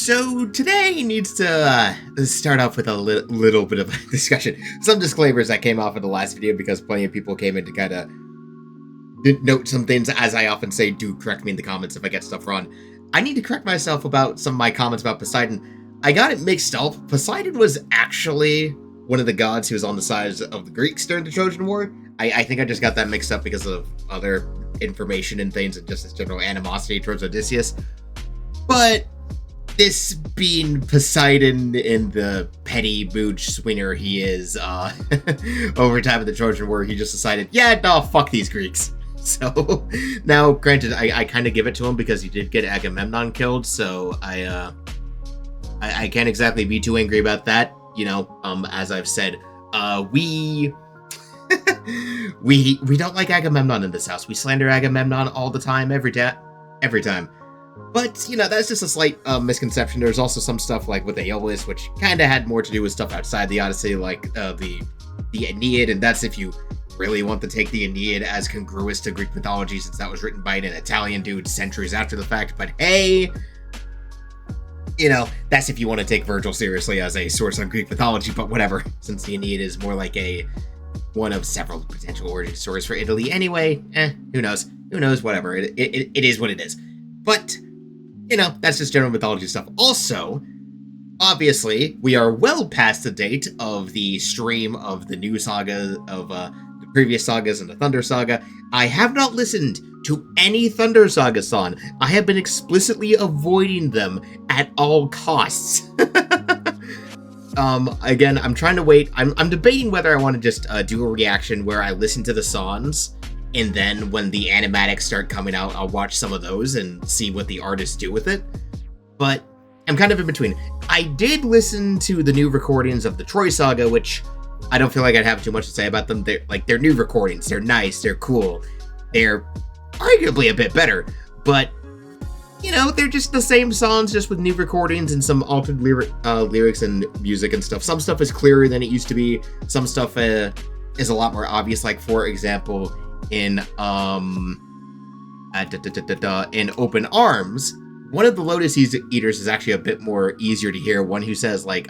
So today needs to start off with a little bit of a discussion. Some disclaimers that came off in the last video because plenty of people came in to kind of note some things. As I often say, do correct me in the comments if I get stuff wrong. I need to correct myself about some of my comments about Poseidon. I got it mixed up. Poseidon was actually one of the gods who was on the side of the Greeks during the Trojan War. I think I just got that mixed up because of other information and things and just this general animosity towards Odysseus. But this being Poseidon in the petty mood swinner he is, over time of the Trojan War, he just decided, yeah, no, fuck these Greeks. So, now, granted, I kind of give it to him because he did get Agamemnon killed, so I can't exactly be too angry about that. You know, as I've said, we don't like Agamemnon in this house. We slander Agamemnon all the time, every time. But, you know, that's just a slight misconception. There's also some stuff like with Aeolus, which kind of had more to do with stuff outside the Odyssey, like the Aeneid, and that's if you really want to take the Aeneid as congruous to Greek mythology, since that was written by an Italian dude centuries after the fact. But hey, you know, that's if you want to take Virgil seriously as a source on Greek mythology, but whatever, since the Aeneid is more like one of several potential origin stories for Italy anyway. Who knows? Whatever. It is what it is. But, you know, that's just general mythology stuff. Also, obviously, we are well past the date of the stream of the new saga of the previous sagas and the Thunder Saga. I have not listened to any Thunder Saga song. I have been explicitly avoiding them at all costs. Again, I'm trying to wait. I'm debating whether I want to just do a reaction where I listen to the songs, and then when the animatics start coming out, I'll watch some of those and see what the artists do with it. But I'm kind of in between. I did listen to the new recordings of the Troy Saga, which I don't feel like I'd have too much to say about them. They're new recordings. They're nice. They're cool. They're arguably a bit better, but you know, they're just the same songs, just with new recordings and some altered lyrics and music and stuff. Some stuff is clearer than it used to be. Some stuff is a lot more obvious. Like, for example, in Open Arms, one of the Lotus Eaters is actually a bit more easier to hear. One who says, like,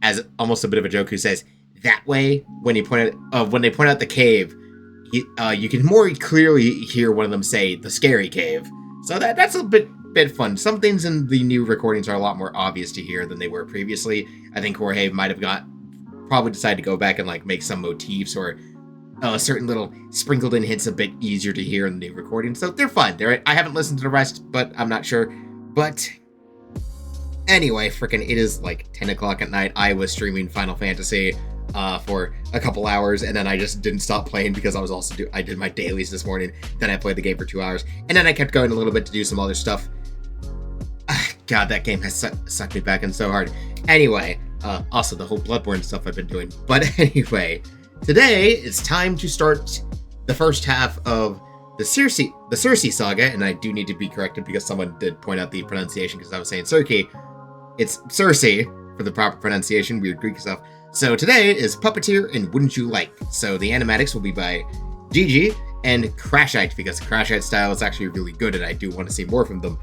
as almost a bit of a joke, who says that way when they point out the cave, you can more clearly hear one of them say the scary cave. So that's a bit fun. Some things in the new recordings are a lot more obvious to hear than they were previously. I think Jorge might have probably decided to go back and like make some motifs or certain little sprinkled in hints a bit easier to hear in the new recording. So they're fun. I haven't listened to the rest, but I'm not sure. But anyway, it is like 10 o'clock at night. I was streaming Final Fantasy for a couple hours, and then I just didn't stop playing because I did my dailies this morning. Then I played the game for 2 hours, and then I kept going a little bit to do some other stuff. God, that game has sucked me back in so hard. Anyway, also the whole Bloodborne stuff I've been doing. But anyway, today it's time to start the first half of the Circe saga, and I do need to be corrected because someone did point out the pronunciation because I was saying Circe. It's Circe for the proper pronunciation, weird Greek stuff. So today is Puppeteer and Wouldn't You Like? So the animatics will be by Gigi and Crashite, because the Crashite style is actually really good and I do want to see more from them.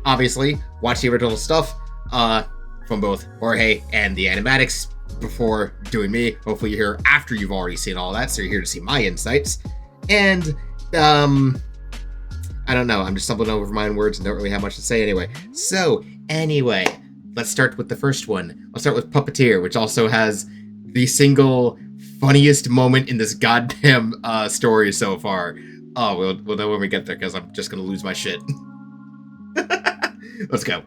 Obviously, watch the original stuff from both Jorge and the animatics before doing me. Hopefully you're here after you've already seen all that, so you're here to see my insights. And, I don't know, I'm just stumbling over my own words and don't really have much to say anyway. So, anyway, let's start with the first one. I'll start with Puppeteer, which also has the single funniest moment in this goddamn story so far. Oh, we'll know when we get there, because I'm just going to lose my shit. Let's go.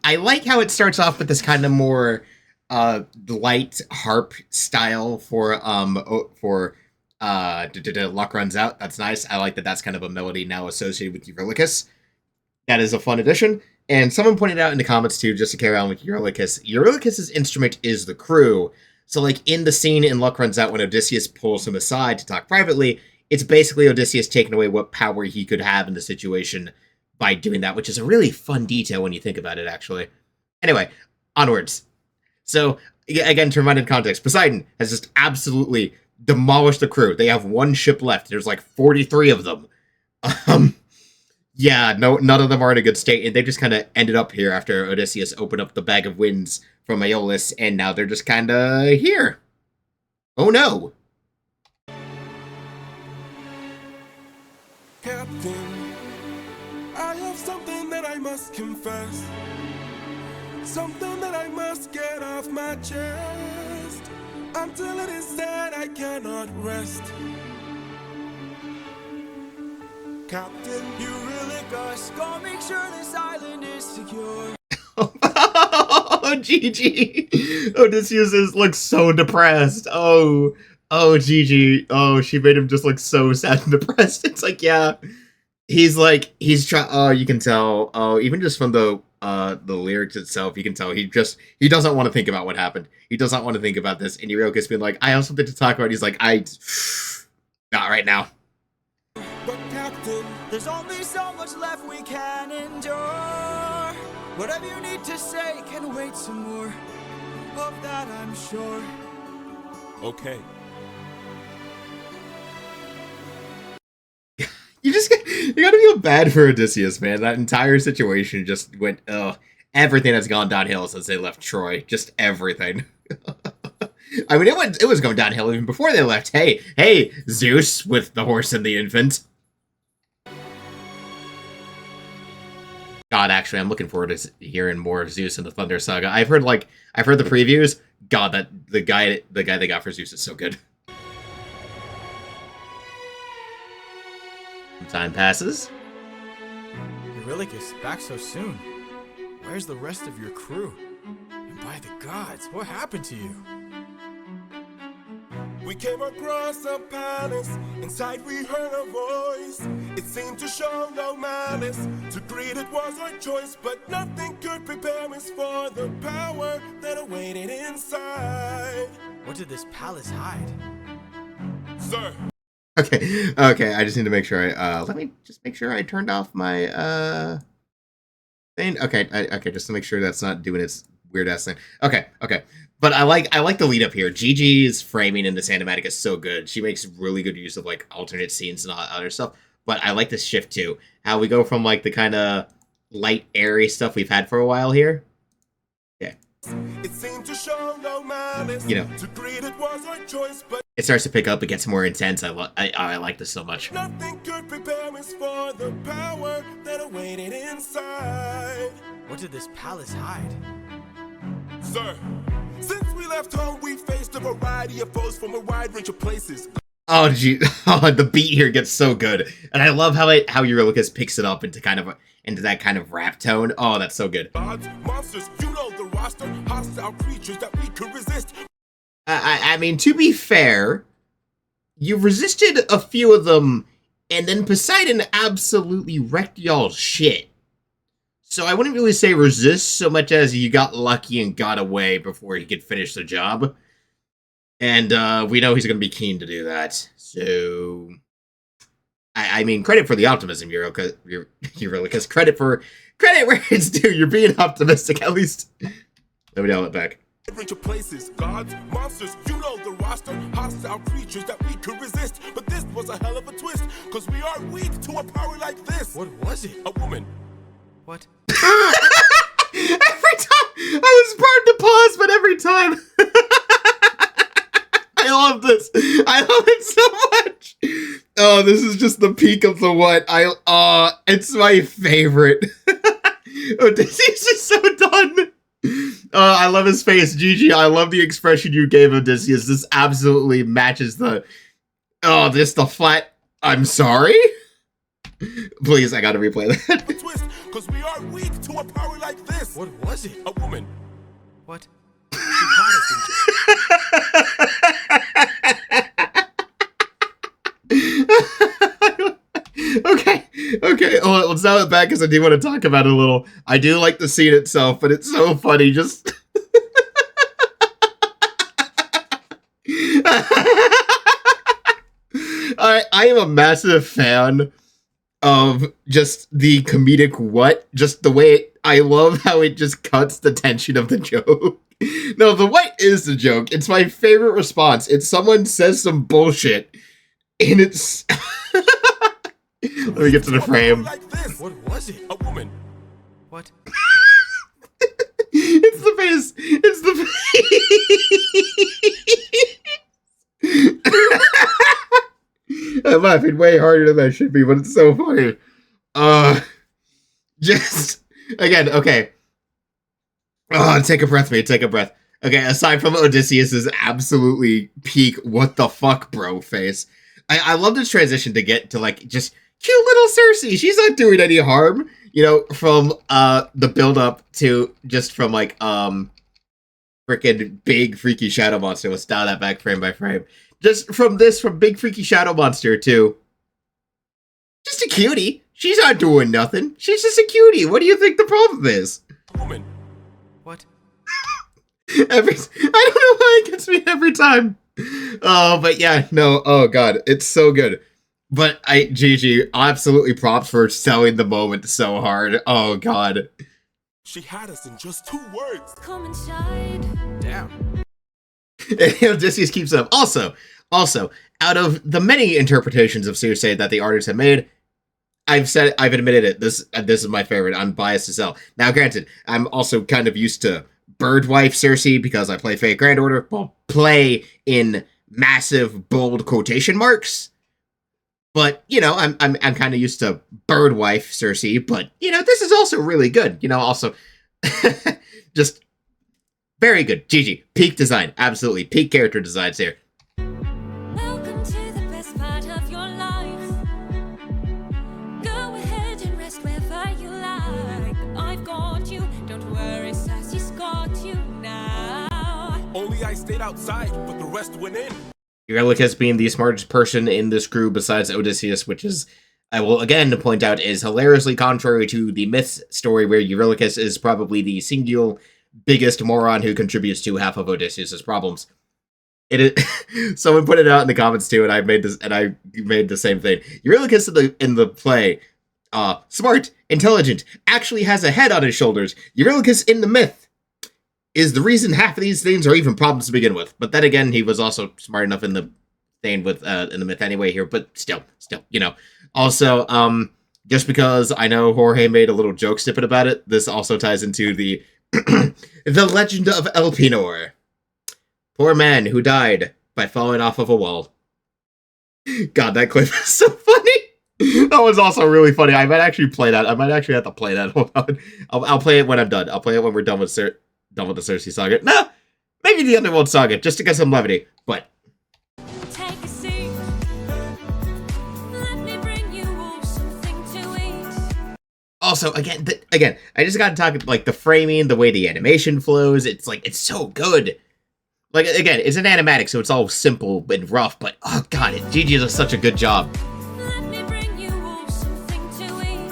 I like how it starts off with this kind of more light harp style for Luck Runs Out. That's nice. I like that that's kind of a melody now associated with Eurylochus. That is a fun addition. And someone pointed out in the comments too, just to carry on with Eurylochus's instrument is the crew. So like in the scene in Luck Runs Out when Odysseus pulls him aside to talk privately, it's basically Odysseus taking away what power he could have in the situation by doing that, which is a really fun detail when you think about it, actually. Anyway, onwards. So, again, to remind in context, Poseidon has just absolutely demolished the crew. They have one ship left. There's like 43 of them. Yeah, no, none of them are in a good state, and they just kind of ended up here after Odysseus opened up the bag of winds from Aeolus, and now they're just kind of here. Oh no! Captain, I have something that I must confess. Something that I must get off my chest. Until it is said, I cannot rest. Captain, you really gotta make sure this island is secure. Oh, Gigi! Odysseus looks so depressed. Oh, Gigi. Oh, she made him just look so sad and depressed. It's like, yeah. He's trying. Oh, you can tell. Oh, even just from the lyrics itself, you can tell he doesn't want to think about what happened. He doesn't want to think about this. And Eureka's been like, I have something to talk about. He's like, not right now. but Captain, There's only so much left we can endure. Whatever you need to say can wait some more. Of that I'm sure. okay. You gotta feel bad for Odysseus, man. That entire situation just went, everything has gone downhill since they left Troy. Just everything. I mean, it was going downhill even before they left. Hey, Zeus with the horse and the infant. God, actually, I'm looking forward to hearing more of Zeus in the Thunder Saga. I've heard the previews. God, that the guy they got for Zeus is so good. Time passes. Eurylochus, back so soon. Where's the rest of your crew? And by the gods, what happened to you? We came across a palace. Inside we heard a voice. It seemed to show no malice. To greet it was our choice, but nothing could prepare us for the power that awaited inside. What did this palace hide? Sir. Okay. I just need to make sure let me just make sure I turned off my thing. Okay, just to make sure that's not doing its weird ass thing. Okay. But I like the lead up here. Gigi's framing in this animatic is so good. She makes really good use of like alternate scenes and all other stuff. But I like this shift too. How we go from like the kind of light, airy stuff we've had for a while here. Yeah. It seemed to show no malice. You know. To greet it was our choice, but It starts to pick up. It gets more intense. I like this so much. nothing could prepare us for the power that awaited inside. What did this palace hide? Sir, since we left home, we faced a variety of foes from a wide range of places. Oh, gee. Oh, the beat here gets so good. And I love how Eurylochus picks it up into that kind of rap tone. Oh, that's so good. Gods, monsters, you know the roster, hostile creatures that we could resist. I mean, to be fair, you resisted a few of them, and then Poseidon absolutely wrecked y'all's shit. So I wouldn't really say resist so much as you got lucky and got away before he could finish the job. And we know he's going to be keen to do that. So, I mean, credit for the optimism, Eurylochus. Credit where it's due. You're being optimistic, at least. Let me dial it back. Range of places, gods, monsters, you know the roster, hostile creatures that we could resist. But this was a hell of a twist, cause we are weak to a power like this. What was it? A woman. What? Every time I was part to pause, but every time I love this. I love it so much. Oh, this is just the peak of the what. It's my favorite. Odysseus is so done. I love his face, Gigi. I love the expression you gave Odysseus. This absolutely matches the flat. I'm sorry. Please, I gotta replay that. Twist, cause we are weak to a power like this. What was it? A woman. What? Okay. Oh, let's dial it back because I do want to talk about it a little. I do like the scene itself, but it's so funny. Just I am a massive fan of just the comedic what, just the way I love how it just cuts the tension of the joke. No, the what is the joke. It's my favorite response. It's someone says some bullshit, and it's... Let me get to the frame. Like this. What was it? A woman. What? It's the face. It's the face. I'm laughing way harder than I should be, but it's so funny. Just again, okay. Oh, take a breath, mate. Take a breath. Okay, aside from Odysseus's absolutely peak what the fuck bro face, I love this transition to get to like just cute little Circe. She's not doing any harm, you know, from the build up to just from like freaking big freaky shadow monster. Let's dial that back frame by frame. Just from big freaky shadow monster to just a cutie. She's not doing nothing. She's just a cutie. What do you think the problem is? Woman. What? I don't know why it gets me every time. Oh, but yeah, no. Oh god, it's so good. But Gigi, absolutely props for selling the moment so hard. Oh god. She had us in just 2 words. Come inside. Damn. Odysseus keeps it up. Also, out of the many interpretations of Circe that the artists have made, I've admitted it. This is my favorite. I'm biased as hell. Now, granted, I'm also kind of used to Birdwife Circe because I play Fate Grand Order. Well, play in massive bold quotation marks. But you know, I'm kind of used to Birdwife Circe. But you know, this is also really good. You know, also just very good. Gigi, peak design, absolutely peak character designs here. Welcome to the best part of your life. Go ahead and rest wherever you like. I've got you. Don't worry, Sassy's got you now. Only I stayed outside, but the rest went in. Eurylochus being the smartest person in this crew besides Odysseus, which is, I will again point out, is hilariously contrary to the myth story where Eurylochus is probably the singular biggest moron who contributes to half of Odysseus's problems. It is someone put it out in the comments too, and I made the same thing. Eurylochus in the play, smart, intelligent, actually has a head on his shoulders. Eurylochus in the myth is the reason half of these things are even problems to begin with. But then again, he was also smart enough in the thing with in the myth anyway here. But still, you know. Also, just because I know Jorge made a little joke snippet about it, this also ties into the the legend of Elpenor. Poor man who died by falling off of a wall. God, that clip is so funny. That was also really funny. I might actually play that. I might actually have to play that. Hold on. I'll play it when I'm done. I'll play it when we're done with the Circe saga. Nah, maybe the Underworld saga, just to get some levity. But Take a seat. Let me bring you all something to eat. also, again, I just gotta talk like the framing, the way the animation flows. It's like it's so good. Like again, it's an animatic, so it's all simple and rough. But oh god, Gigi does such a good job. Let me bring you all something to eat.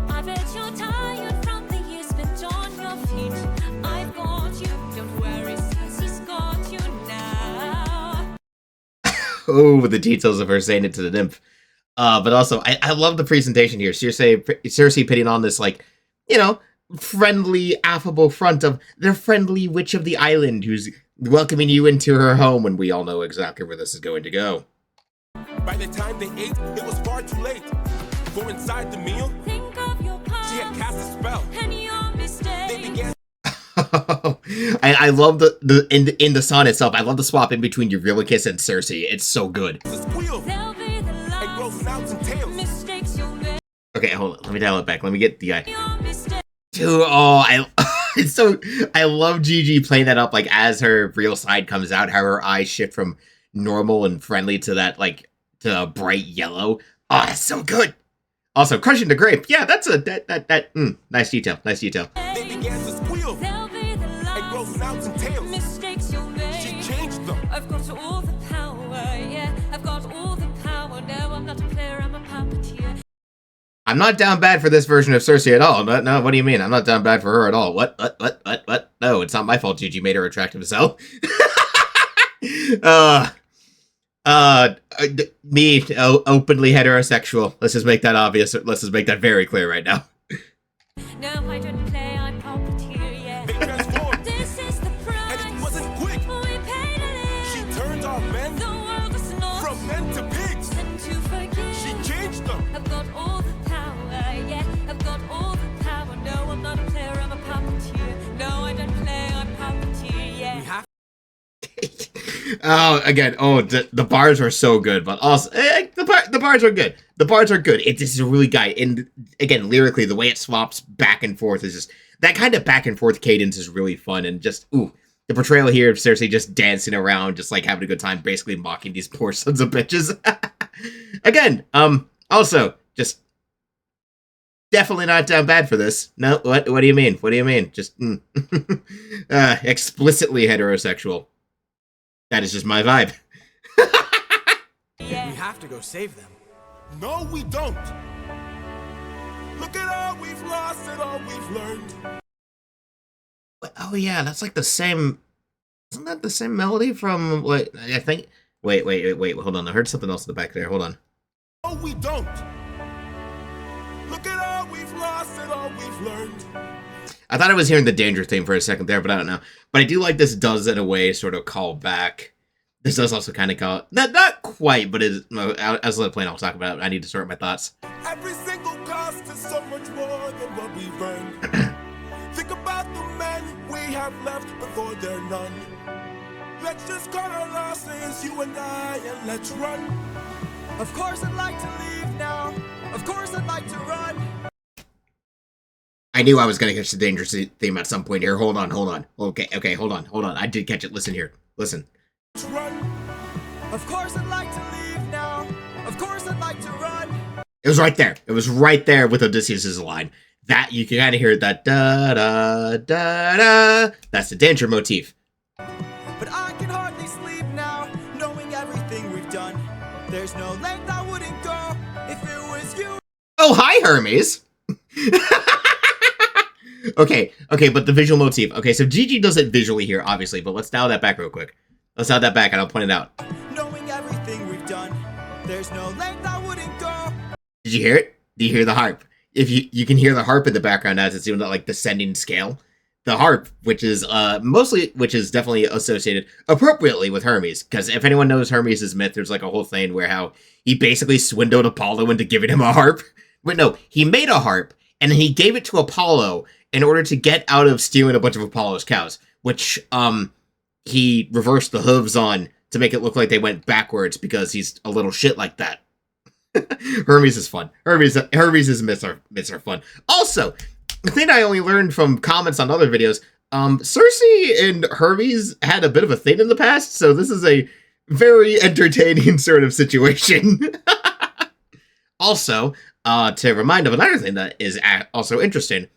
I bet you're tired from the years spent on your feet. I've got you. Don't worry, Sassy's got you now. Oh, the details of her saying it to the nymph. But also, I love the presentation here. Circe putting on this, like, you know, friendly, affable front of the friendly witch of the island who's welcoming you into her home, and we all know exactly where this is going to go. By the time they ate, it was far too late. For inside the meal, Think of your past she had cast a spell. and your They mistakes. began I love in the song itself. I love the swap in between Eurylochus and Circe. It's so good. to squeal They'll be the and grow last snouts and tails. mistakes you'll make. Okay, hold on. Let me dial it back. Let me get the Your mistakes. Dude, oh, it's so, I love Gigi playing that up, like, as her real side comes out, how her eyes shift from normal and friendly to that, like, to a bright yellow. Oh, that's so good. Also, crushing the grape. Yeah, that's nice detail, nice detail. They began to squeal They'll be the and grow last snouts and tails. mistakes you'll She make. changed them. I've got all the power, yeah. I've got all the power. No, I'm not a player, I'm a puppeteer. I'm not down bad for this version of Circe at all. No, what do you mean? I'm not down bad for her at all. What? No, it's not my fault Gigi made her attractive as hell. Me, openly heterosexual. Let's just make that obvious. Let's just make that very clear right now. No, I don't play, I'm puppeteer, yeah. They transformed, This is the price. and it wasn't quick. We paid a little. She turned our men The world is not from men to pigs. and to forgive. She changed them. I've got all the power, yeah. I've got all the power. No, I'm not a player, I'm a puppeteer. No, I don't play, I'm puppeteer, yeah. We have Oh, again, the bars are so good, but also the bars are good. The bars are good. This is a really guy, and again, lyrically, the way it swaps back and forth is just that kind of back and forth cadence is really fun, and just the portrayal here of Circe just dancing around, just like having a good time, basically mocking these poor sons of bitches. Again, also just definitely not down bad for this. No, what do you mean? What do you mean? Just explicitly heterosexual. That is just my vibe. we have to go save them. No, we don't. Look at all we've lost and all we've learned. Oh yeah, that's like the same. Isn't that the same melody from what I think? Wait, hold on. I heard something else in the back there. Hold on. No, we don't. Look at all we've lost and all we've learned. I thought I was hearing the danger theme for a second there, but I don't know. But I do like this does in a way sort of call back. This does also kind of call not quite, but as let it play, I'll talk about it. I need to sort my thoughts. Every single cost is so much more than what we've earned. Think about the men we have left before they're none. Let's just cut our losses, you and I, and let's run. Of course I'd like to leave now. Of course I'd like to run. I knew I was going to catch the danger theme at some point here. Hold on. Okay, hold on. I did catch it. Listen here. Listen. Let's run. Of course I'd like to leave now. Of course I'd like to run. It was right there. It was right there with Odysseus' line. That, you can kind of hear that da-da-da-da. That's the danger motif. But I can hardly sleep now, knowing everything we've done. There's no length I wouldn't go if it was you. Oh, hi, Hermes. Okay, but the visual motif. Okay, so Gigi does it visually here, obviously, but let's dial that back real quick. Let's dial that back, and I'll point it out. Knowing everything we've done, there's no length I wouldn't go. Did you hear it? Do you hear the harp? If you can hear the harp in the background as it's doing that like descending scale. The harp, which is definitely associated appropriately with Hermes, because if anyone knows Hermes' myth, there's like a whole thing where how he basically swindled Apollo into giving him a harp. But no, he made a harp, and then he gave it to Apollo in order to get out of stealing a bunch of Apollo's cows, which he reversed the hooves on to make it look like they went backwards because he's a little shit like that. Hermes is fun. Hermes' myths are fun. Also, the thing I only learned from comments on other videos, Circe and Hermes had a bit of a thing in the past, so this is a very entertaining sort of situation. Also, to remind of another thing that is also interesting,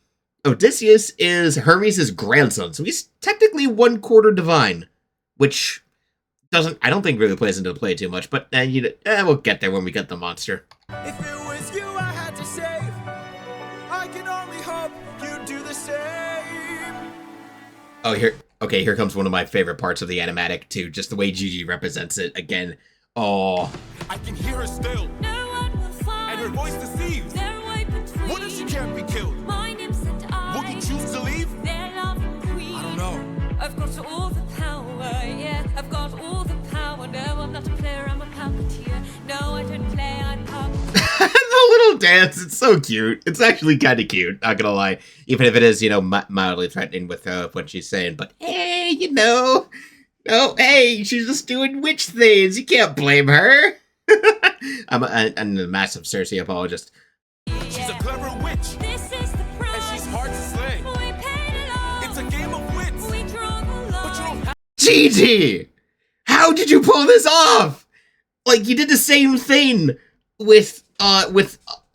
Odysseus is Hermes' grandson, so he's technically 1/4 divine, which I don't think really plays into the play too much, but we'll get there when we get the monster. If it was you I had to save, I can only hope you'd do the same. Oh, here comes one of my favorite parts of the animatic too, just the way Gigi represents it again. Oh. I can hear her still, No one will find and her voice deceives. their way between. What if she can't be killed? My nymphs and I. Will you choose to leave? Their loving queen. I don't know. I've got all the power, yeah. I've got all the power. No, I'm not a player, I'm a puppeteer. No, I don't play, I'm puppeteer. The little dance, it's so cute. It's actually kind of cute, not gonna lie. Even if it is, mildly threatening with what she's saying. But hey, hey, she's just doing witch things. You can't blame her. I'm a massive Circe apologist. She's a clever witch, This is the price. and she's hard to slay. We paid it all. It's a game of wits, We draw the line. but you don't have Gigi! How did you pull this off? Like, you did the same thing with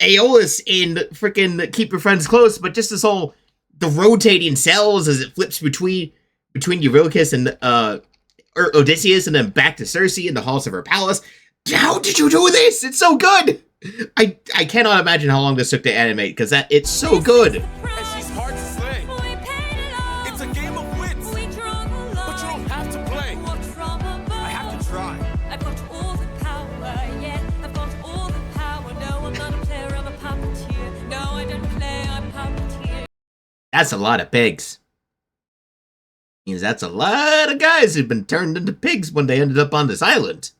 Aeolus in freaking Keep Your Friends Close, but just the rotating cells as it flips between Eurylochus and Odysseus and then back to Circe in the halls of her palace. How did you do this? It's so good! I cannot imagine how long this took to animate, because it's so good. and she's hard to slay. We paid it all. It's a game of wits, We draw the line. but you don't have to play. Watch from above. I have to try. I've got all the That's a lot of pigs. Means that's a lot of guys who've been turned into pigs when they ended up on this island.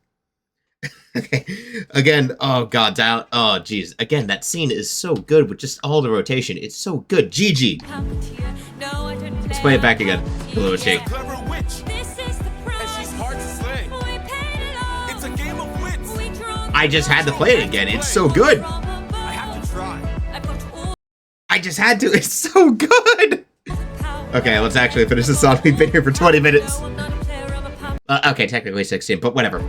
Okay, again, oh god, down. Oh jeez, again, that scene is so good with just all the rotation. It's so good. Gigi, let's play it back again. A little shake. Clever witch, and she's hard to slay. It's a game of wits. I just had to play it again. It's so good. I have to try. I just had to. It's so good. Okay, let's actually finish this song. We've been here for 20 minutes. Okay, technically 16, but whatever.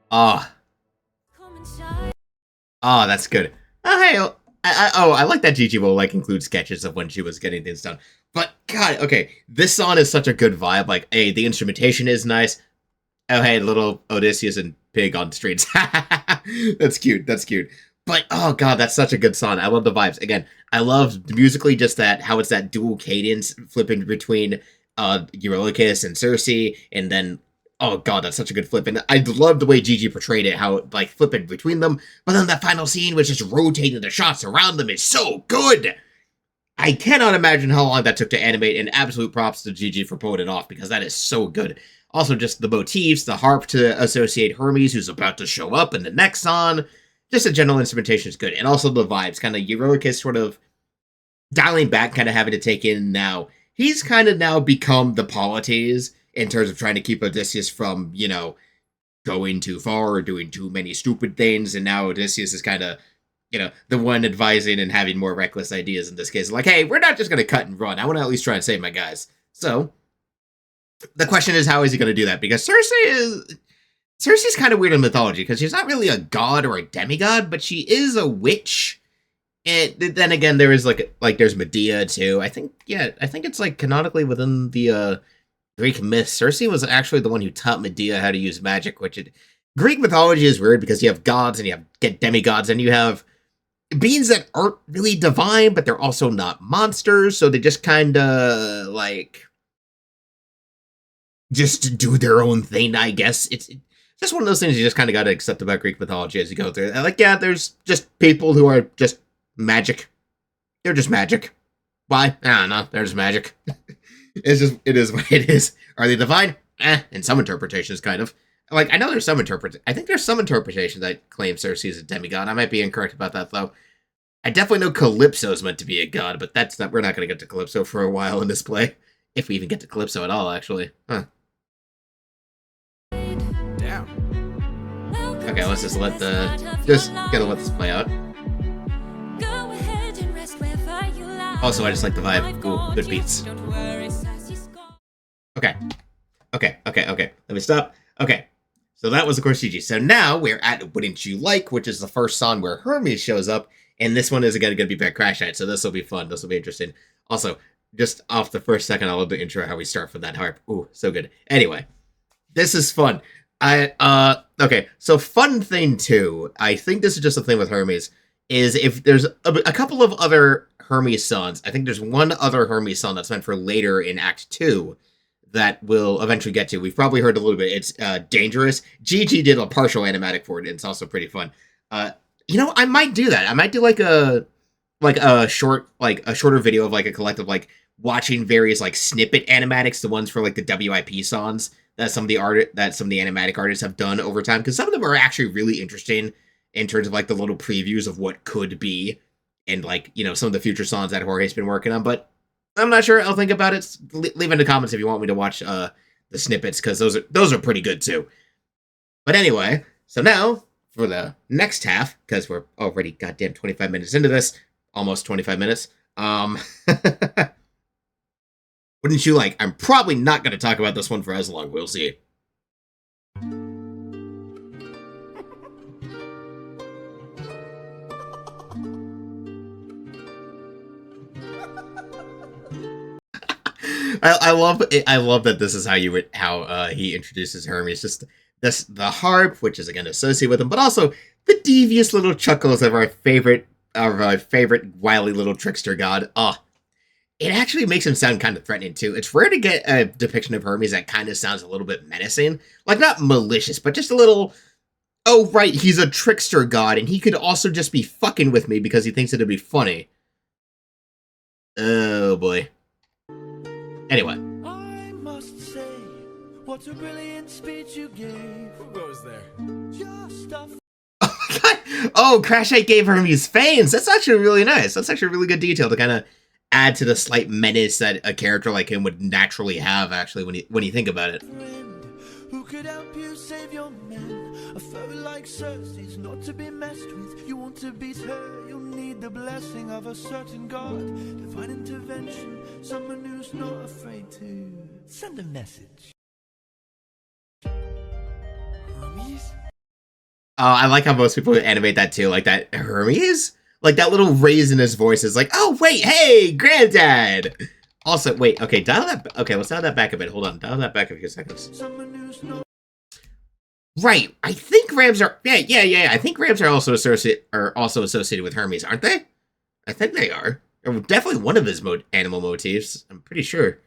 Oh. Oh, that's good. Oh, hey, I like that Gigi will like include sketches of when she was getting things done. But god, okay, this song is such a good vibe. Like, hey, the instrumentation is nice. Oh, hey, little Odysseus and pig on the streets. That's cute. That's cute. But oh god, that's such a good song. I love the vibes. Again, I love musically just that how it's that dual cadence flipping between Eurylochus and Circe, and then oh god, that's such a good flip. And I love the way Gigi portrayed it, how it like flipping between them. But then that final scene was just rotating the shots around them is so good. I cannot imagine how long that took to animate, and absolute props to Gigi for pulling it off because that is so good. Also, just the motifs, the harp to associate Hermes, who's about to show up in the next song. Just the general instrumentation is good. And also the vibes, kind of Eurylochus sort of dialing back, kind of having to take in now. He's kind of now become the Polites in terms of trying to keep Odysseus from, you know, going too far or doing too many stupid things. And now Odysseus is kind of, you know, the one advising and having more reckless ideas in this case. Like, hey, we're not just going to cut and run. I want to at least try and save my guys. So the question is, how is he going to do that? Because Circe's kind of weird in mythology, because she's not really a god or a demigod, but she is a witch. And then again, there is like there's Medea too. I think it's like canonically within the Greek myth, Circe was actually the one who taught Medea how to use magic, Greek mythology is weird because you have gods and you have demigods and you have beings that aren't really divine, but they're also not monsters, so they just kind of like just do their own thing, I guess. It's just one of those things you just kind of got to accept about Greek mythology as you go through. Like, yeah, there's just people who are just magic. They're just magic. Why? I don't know. They're just magic. It is what it is. Are they divine? In some interpretations, kind of. Like, I know there's some I think there's some interpretations that claim Circe is a demigod. I might be incorrect about that, though. I definitely know Calypso is meant to be a god, but we're not going to get to Calypso for a while in this play. If we even get to Calypso at all, actually. Huh. Okay, let's just gotta let this play out. Also, I just like the vibe. Cool, good beats. Okay. Let me stop. Okay. So that was, of course, Gigi. So now we're at Wouldn't You Like, which is the first song where Hermes shows up, and this one is again going to be by Crashite, so this will be fun. This will be interesting. Also, just off the first second, I love the intro, how we start from that harp. Ooh, so good. Anyway, this is fun. Okay, so fun thing too, I think this is just a thing with Hermes, is if there's a couple of other Hermes songs, I think there's one other Hermes song that's meant for later in Act 2 that we'll eventually get to. We've probably heard a little bit. It's Dangerous. Gigi did a partial animatic for it, and it's also pretty fun. You know, I might do that. I might do like a shorter video of like a collective, like watching various like snippet animatics, the ones for like the WIP songs that some of the animatic artists have done over time, because some of them are actually really interesting in terms of like the little previews of what could be, and like, you know, some of the future songs that Jorge's been working on. But I'm not sure. I'll think about it. Leave in the comments if you want me to watch the snippets, because those are pretty good too. But anyway, so now for the next half, because we're already goddamn 25 minutes into this, almost 25 minutes. Wouldn't You Like? I'm probably not going to talk about this one for as long. We'll see. I love that this is how he introduces Hermes. Just the harp, which is again associated with him, but also the devious little chuckles of our favorite wily little trickster god. It actually makes him sound kind of threatening too. It's rare to get a depiction of Hermes that kind of sounds a little bit menacing, like not malicious, but just a little Oh, right, he's a trickster god, and he could also just be fucking with me because he thinks it'd be funny. Oh, boy. Anyway. I must say, what a brilliant speech you gave. Who goes there? Just a Oh, Crashite gave Hermes fangs. That's actually really nice. That's actually a really good detail to kind of add to the slight menace that a character like him would naturally have, actually, when you think about it. friend who could help you save your men. A foe like Circe is not to be messed with. You want to beat her, you'll need the blessing of a certain god. Divine intervention, someone who's not afraid to send a message. Hermes? I like how most people animate that too, like that Hermes? Like that little raise in his voice is like, oh wait, hey, granddad! Also, wait, okay, let's dial that back a bit. Hold on, dial that back a few seconds. Someone who's not Right, I think rams are, I think rams are also associated with Hermes, aren't they? I think they are. They're definitely one of his animal motifs, I'm pretty sure.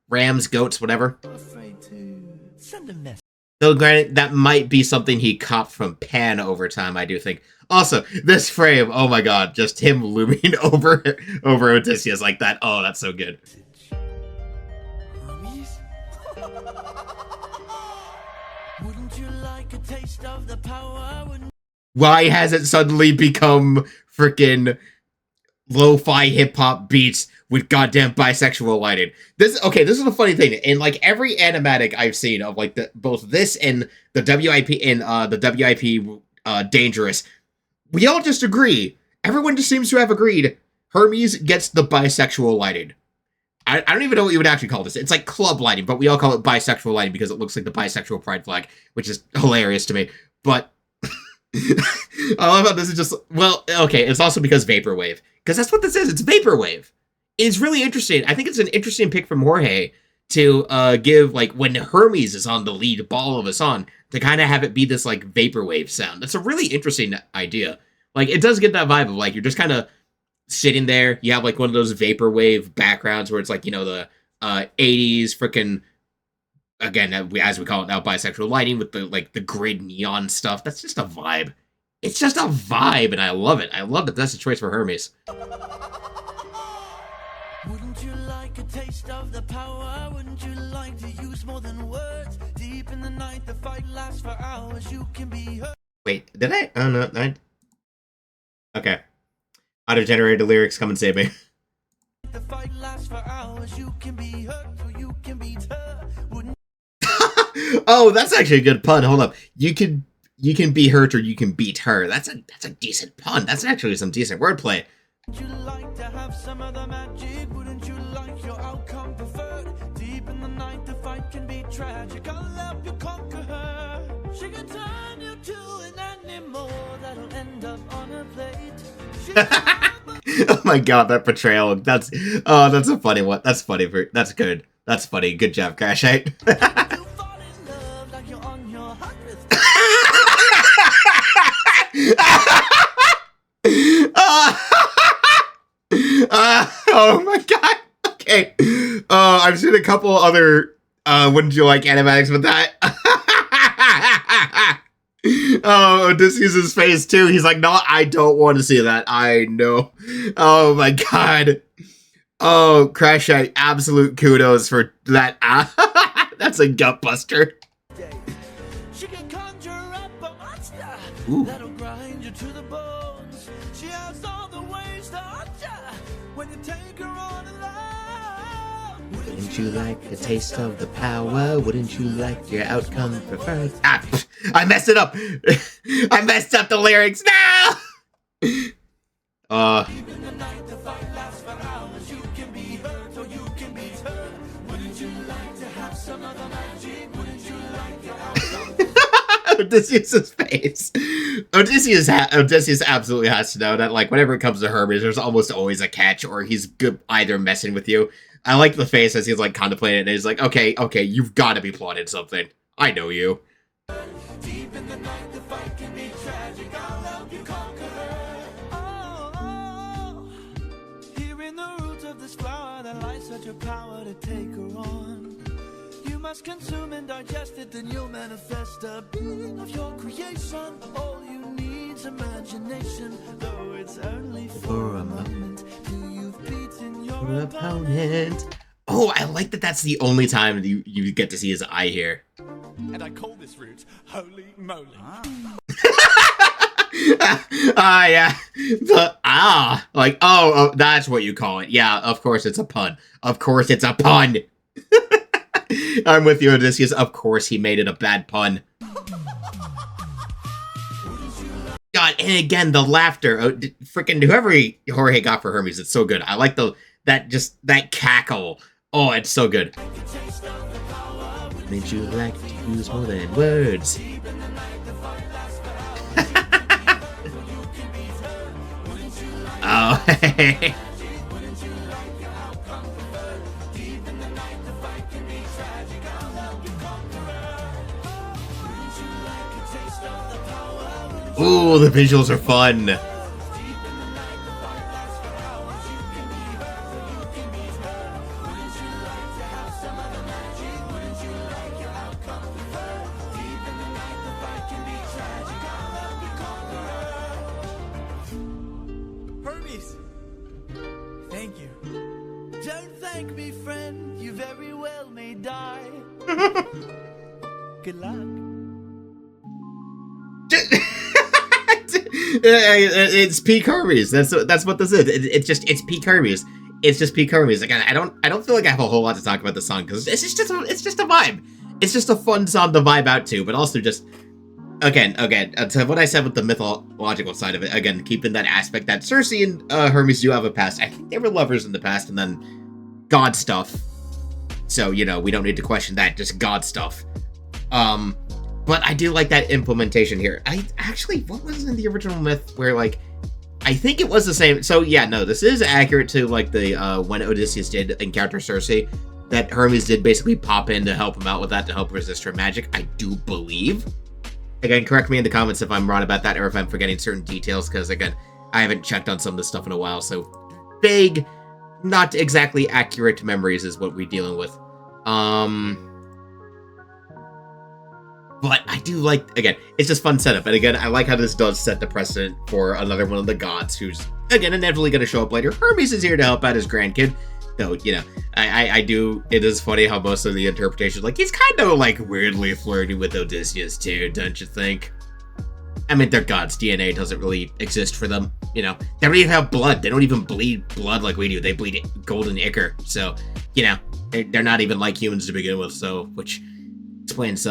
Rams, goats, whatever. afraid to send a message. Though granted, that might be something he copped from Pan over time, I do think. Also, this frame, oh my god, just him looming over Odysseus like that. Oh, that's so good. Hermes? Wouldn't you like a taste of the power? Wouldn't Why has it suddenly become freaking lo-fi hip-hop beats with goddamn bisexual lighting? This is a funny thing. In like every animatic I've seen of like both this and the WIP Dangerous, we all just agree. Everyone just seems to have agreed Hermes gets the bisexual lighting. I don't even know what you would actually call this. It's like club lighting, but we all call it bisexual lighting because it looks like the bisexual pride flag, which is hilarious to me. But I love how this is just, well, okay, it's also because vaporwave. Because that's what this is. It's vaporwave. It's really interesting. I think it's an interesting pick from Jorge to give, like, when Hermes is on the lead ball of a song, to kind of have it be this, like, vaporwave sound. That's a really interesting idea. Like, it does get that vibe of, like, you're just kind of sitting there. You have, like, one of those vaporwave backgrounds where it's, like, you know, the 80s freaking, again, as we call it now, bisexual lighting with the, like, the grid neon stuff. That's just a vibe. It's just a vibe, and I love it. I love that that's a choice for Hermes. Wouldn't you like a taste of the power? Wouldn't you like to use more than words? Deep in the night, the fight lasts for hours. You can be hurt. Wait, did I? Oh, no. Okay. Auto-generated lyrics, come and save me. The fight lasts for hours. You can be hurt, or you can be hurt. Wouldn't Oh, that's actually a good pun. Hold up. You can be hurt or you can beat her. That's a decent pun. That's actually some decent wordplay. you like to have some of the magic? Wouldn't you like your outcome preferred? Deep in the night, the fight can be tragic. I'll help you conquer her. She can turn you to an animal that'll end up on a plate. She Oh my god, that portrayal. That's a funny one. That's funny. That's good. That's funny. Good job, Crashite. you fall in love like you're on your 100th. Oh my god. Okay. I've seen a couple other wouldn't you like animatics with that? Oh, Odysseus' face too. He's like, no, I don't want to see that. I know. Oh my god. Oh, Crashite, absolute kudos for that. That's a gut buster. She can conjure up a monster Ooh. that'll grind you to the bones. She has all the ways to haunt you when you take her on a love. Wouldn't you like a taste of the power? Wouldn't you like your outcome preferred? Ah, I messed it up. I messed up the lyrics now. Deep in the night, the fight lasts for hours. You can be hurt or you can be hurt. Wouldn't you like to have some of the magic? Wouldn't you like your outcome? Odysseus' face. Odysseus absolutely has to know that, like, whenever it comes to Hermes, there's almost always a catch, or he's good either messing with you. I like the face as he's, like, contemplating it, and he's like, okay, you've got to be plotting something. I know you. Deep in the night, the fight can be tragic. I'll help you conquer her. Oh, here in the roots of this flower that lies such a power to take her on. You might must consume and digest it, then you'll manifest a being of your creation. All you need's imagination, though it's only for a moment. Till you've beaten your opponent. Oh, I like that that's the only time you get to see his eye here. And I call this route Holy Moly. Yeah. Like, oh, that's what you call it. Yeah, of course it's a pun. Of course it's a pun. I'm with you, Odysseus. Of course he made it a bad pun. God, and again, the laughter. Freaking whoever Jorge got for Hermes, it's so good. I like that cackle. Oh, it's so good. Made you like to use more than words. Oh, hey. Ooh, the visuals are fun. Hermes! Thank you. Don't thank me, friend. You very well may die. Good luck. It's peak Hermes. That's what this is. It's peak Hermes. It's just peak Hermes. Again, I don't feel like I have a whole lot to talk about the song because it's just a vibe. It's just a fun song to vibe out to, but also just again to what I said with the mythological side of it. Again, keeping that aspect that Circe and Hermes do have a past. I think they were lovers in the past, and then God stuff. So we don't need to question that. Just God stuff. But I do like that implementation here. What was in the original myth where, like, I think it was the same. So, yeah, no, this is accurate to, like, the, when Odysseus did encounter Circe, that Hermes did basically pop in to help him out with that, to help resist her magic, I do believe. Again, correct me in the comments if I'm wrong about that or if I'm forgetting certain details, because, again, I haven't checked on some of this stuff in a while, so vague, not exactly accurate memories is what we're dealing with. But I do like, again, it's just fun setup. And again, I like how this does set the precedent for another one of the gods who's, again, inevitably going to show up later. Hermes is here to help out his grandkid. Though, I do, it is funny how most of the interpretations, like, he's kind of, like, weirdly flirting with Odysseus, too, don't you think? I mean, they're gods. DNA doesn't really exist for them, They don't even have blood. They don't even bleed blood like we do. They bleed golden ichor. So, they're not even like humans to begin with, so, which explains,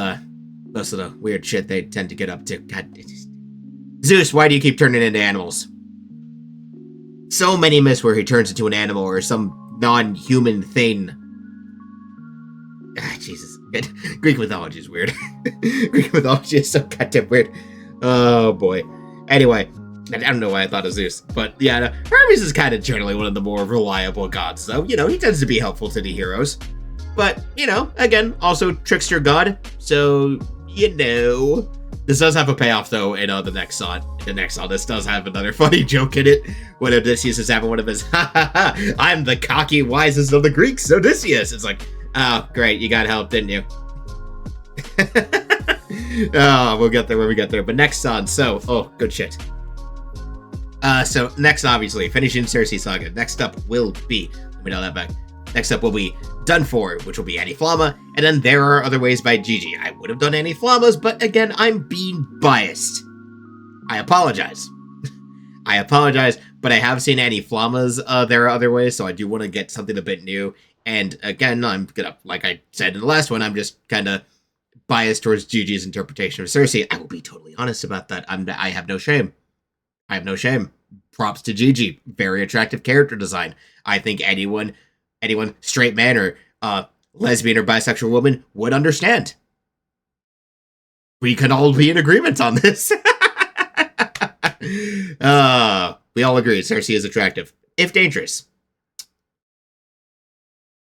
most of the weird shit they tend to get up to. God, Zeus, why do you keep turning into animals? So many myths where he turns into an animal or some non-human thing. Jesus. Greek mythology is weird. Greek mythology is so goddamn weird. Oh, boy. Anyway, I don't know why I thought of Zeus. But, yeah, no, Hermes is kind of generally one of the more reliable gods, though. He tends to be helpful to the heroes. But, again, also trickster god. So, This does have a payoff, though, in the next song. This does have another funny joke in it. When Odysseus is having one of his, I'm the cocky, wisest of the Greeks, Odysseus. It's like, oh, great, you got help, didn't you? Oh, we'll get there when we get there. But next song, good shit. So, next, obviously, finishing Circe Saga. Next up will be, let me know that back. Next up will be Done For, which will be Annie Flamma, and then There Are Other Ways by Gigi. I would have done Annie Flamma's, but again, I'm being biased. I apologize. But I have seen Annie Flamma's There Are Other Ways, so I do want to get something a bit new. And again, I'm gonna, like I said in the last one, I'm just kind of biased towards Gigi's interpretation of Circe. I will be totally honest about that. I have no shame. Props to Gigi. Very attractive character design. I think anyone, straight man or lesbian or bisexual woman, would understand. We can all be in agreement on this. We all agree Circe is attractive, if dangerous.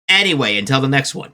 Anyway, until the next one,